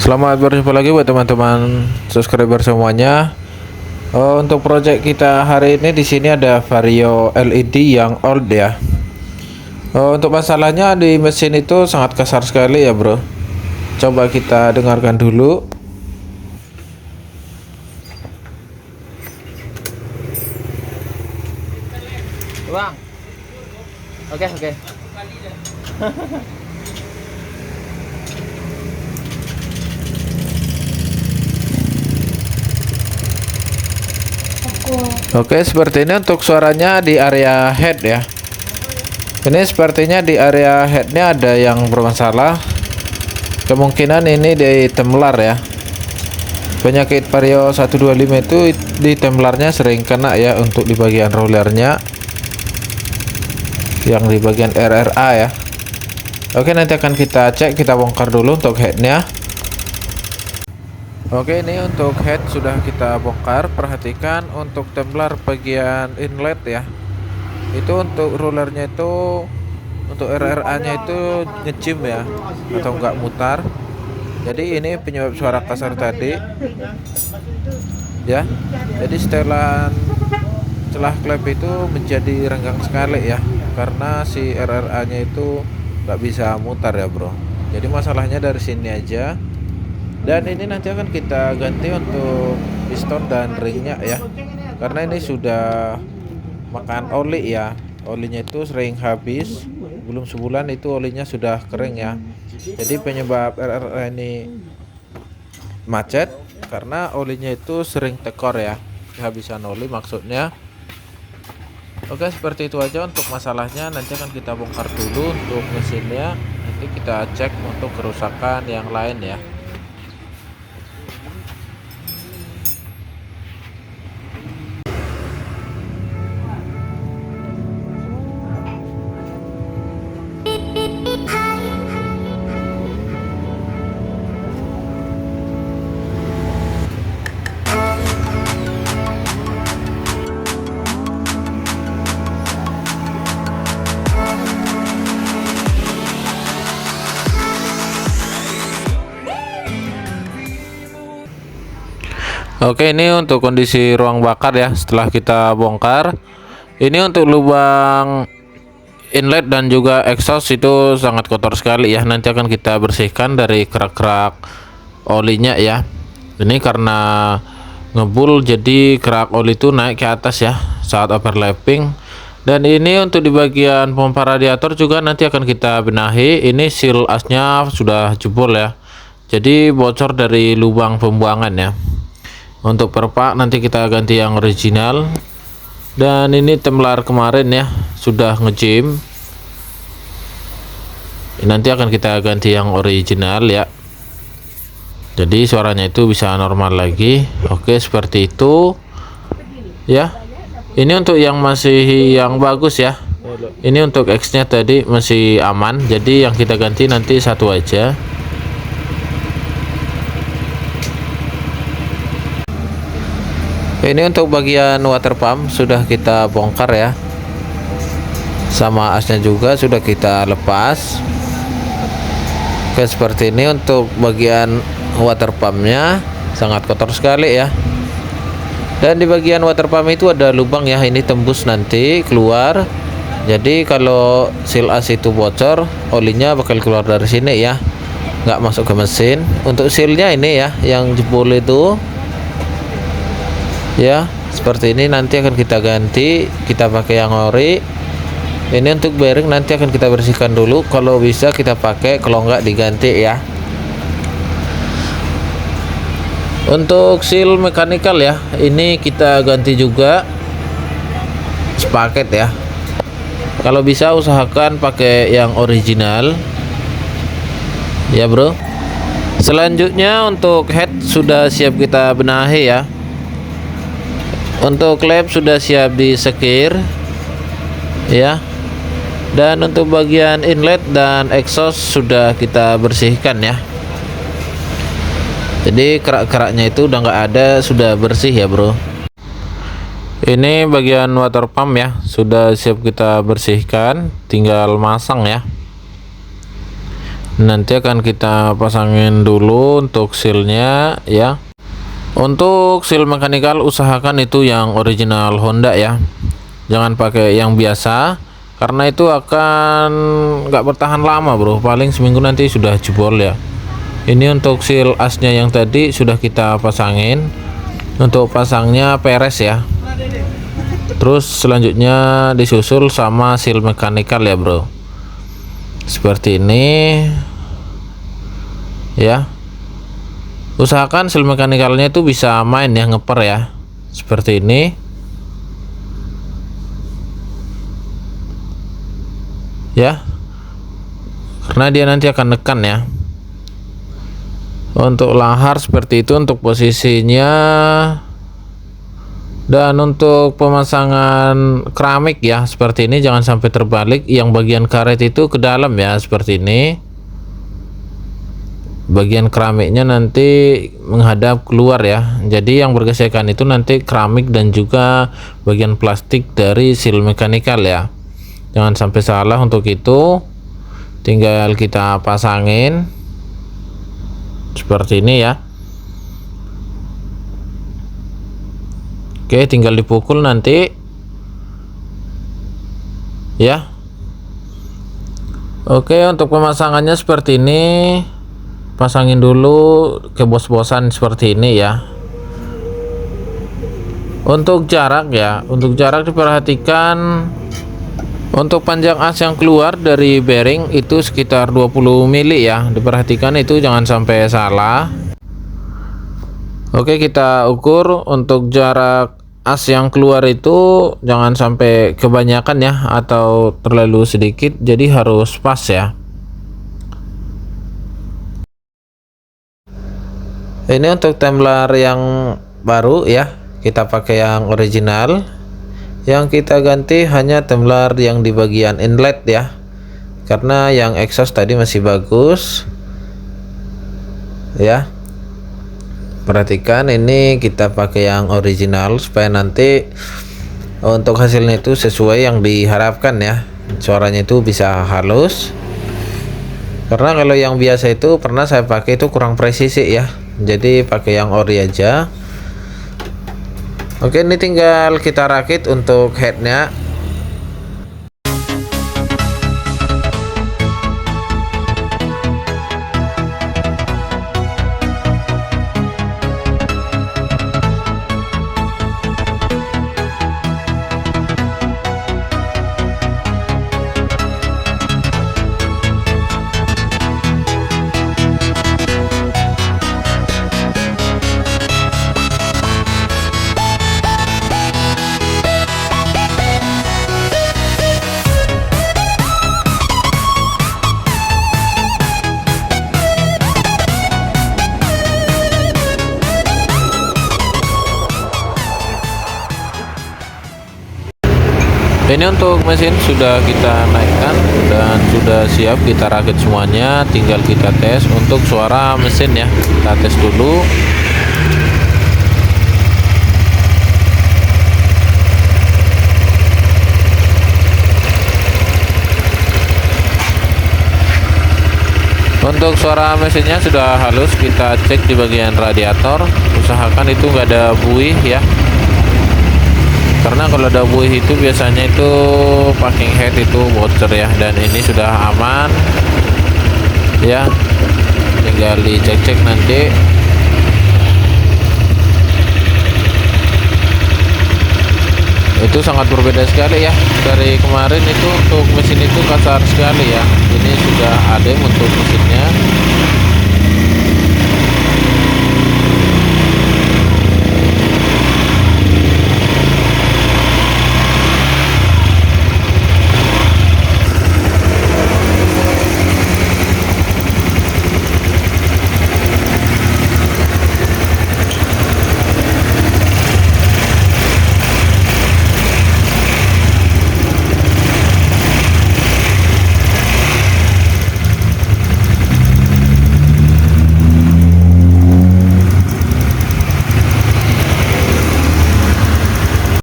Selamat berjumpa lagi buat teman-teman subscriber semuanya. Untuk project kita hari ini di sini ada Vario LED yang old ya. Untuk masalahnya di mesin itu sangat kasar sekali ya bro. Coba kita dengarkan dulu. Bang. Oke. Oke, seperti ini untuk suaranya di area head ya. Ini sepertinya di area headnya ada yang bermasalah. Kemungkinan ini di temlar ya. Penyakit Vario 125 itu di temlarnya sering kena ya, untuk di bagian rollernya, yang di bagian RRA ya. Oke, nanti akan kita cek, kita bongkar dulu untuk headnya. Oke, ini untuk head sudah kita bongkar. Perhatikan untuk templar bagian inlet ya, itu untuk rollernya itu, untuk RRA nya itu ngejim ya, atau enggak mutar. Jadi ini penyebab suara kasar tadi ya. Jadi setelah klep itu menjadi renggang sekali ya, karena si RRA nya itu nggak bisa mutar ya bro. Jadi masalahnya dari sini aja. Dan ini nanti akan kita ganti untuk piston dan ringnya ya, karena ini sudah makan oli ya. Olinya itu sering habis, belum sebulan itu olinya sudah kering ya. Jadi penyebab RRA ini macet karena olinya itu sering tekor ya, kehabisan oli maksudnya. Oke, seperti itu aja untuk masalahnya. Nanti akan kita bongkar dulu untuk mesinnya, nanti kita cek untuk kerusakan yang lain ya. Oke, ini untuk kondisi ruang bakar ya setelah kita bongkar. Ini untuk lubang inlet dan juga exhaust itu sangat kotor sekali ya. Nanti akan kita bersihkan dari kerak-kerak olinya ya. Ini karena ngebul, jadi kerak oli itu naik ke atas ya saat overlapping. Dan ini untuk di bagian pompa radiator juga nanti akan kita benahi. Ini seal asnya sudah jebol ya, jadi bocor dari lubang pembuangan ya. Untuk perpak nanti kita ganti yang original. Dan ini templar kemarin ya sudah ngejim, nanti akan kita ganti yang original ya, jadi suaranya itu bisa normal lagi. Oke, seperti itu ya. Ini untuk yang masih yang bagus ya. Ini untuk X nya tadi masih aman, jadi yang kita ganti nanti satu aja. Ini untuk bagian water pump sudah kita bongkar ya, sama asnya juga sudah kita lepas. Oke, seperti ini untuk bagian water pumpnya sangat kotor sekali ya. Dan di bagian water pump itu ada lubang ya, ini tembus nanti keluar. Jadi kalau seal as itu bocor, olinya bakal keluar dari sini ya, nggak masuk ke mesin. Untuk sealnya ini ya yang jebol itu ya, seperti ini. Nanti akan kita ganti, kita pakai yang ori. Ini untuk bearing nanti akan kita bersihkan dulu, kalau bisa kita pakai, kalau enggak diganti ya. Untuk seal mekanikal ya, ini kita ganti juga sepaket ya. Kalau bisa usahakan pakai yang original ya bro. Selanjutnya untuk head sudah siap kita benahi ya. Untuk klep sudah siap disekir ya. Dan untuk bagian inlet dan exhaust sudah kita bersihkan ya. Jadi kerak-keraknya itu udah nggak ada, sudah bersih ya bro. Ini bagian water pump ya, sudah siap kita bersihkan, tinggal masang ya. Nanti akan kita pasangin dulu untuk sealnya ya. Untuk seal mekanikal usahakan itu yang original Honda ya, jangan pakai yang biasa karena itu akan nggak bertahan lama bro, paling seminggu nanti sudah jebol ya. Ini untuk seal asnya yang tadi sudah kita pasangin, untuk pasangnya peres ya. Terus selanjutnya disusul sama seal mekanikal ya bro, seperti ini ya. Usahakan seal mekanikalnya itu bisa main ya, ngeper ya, seperti ini ya, karena dia nanti akan nekan ya. Untuk lahar seperti itu untuk posisinya, dan untuk pemasangan keramik ya seperti ini, jangan sampai terbalik, yang bagian karet itu ke dalam ya, seperti ini. Bagian keramiknya nanti menghadap keluar ya, jadi yang bergesekan itu nanti keramik dan juga bagian plastik dari seal mekanikal ya, jangan sampai salah. Untuk itu tinggal kita pasangin seperti ini ya. Oke, tinggal dipukul nanti ya. Oke, untuk pemasangannya seperti ini, pasangin dulu ke bos-bosan seperti ini ya. Untuk jarak ya, untuk jarak diperhatikan, untuk panjang as yang keluar dari bearing itu sekitar 20 mili ya, diperhatikan itu jangan sampai salah. Oke, kita ukur untuk jarak as yang keluar itu jangan sampai kebanyakan ya atau terlalu sedikit, jadi harus pas ya. Ini untuk tumbler yang baru ya, kita pakai yang original. Yang kita ganti hanya tumbler yang di bagian inlet ya, karena yang exhaust tadi masih bagus ya. Perhatikan ini kita pakai yang original supaya nanti untuk hasilnya itu sesuai yang diharapkan ya, suaranya itu bisa halus. Karena kalau yang biasa itu pernah saya pakai itu kurang presisi ya, jadi pakai yang ori aja. Oke, ini tinggal kita rakit untuk headnya. Ini untuk mesin sudah kita naikkan dan sudah siap kita rakit semuanya, tinggal kita tes untuk suara mesin ya. Kita tes dulu. Untuk suara mesinnya sudah halus, kita cek di bagian radiator, usahakan itu nggak ada buih ya, karena kalau ada buih itu biasanya itu packing head itu bocor ya. Dan ini sudah aman ya, tinggal dicek-cek nanti. Itu sangat berbeda sekali ya dari kemarin, itu untuk mesin itu kasar sekali ya. Ini sudah adem untuk mesinnya.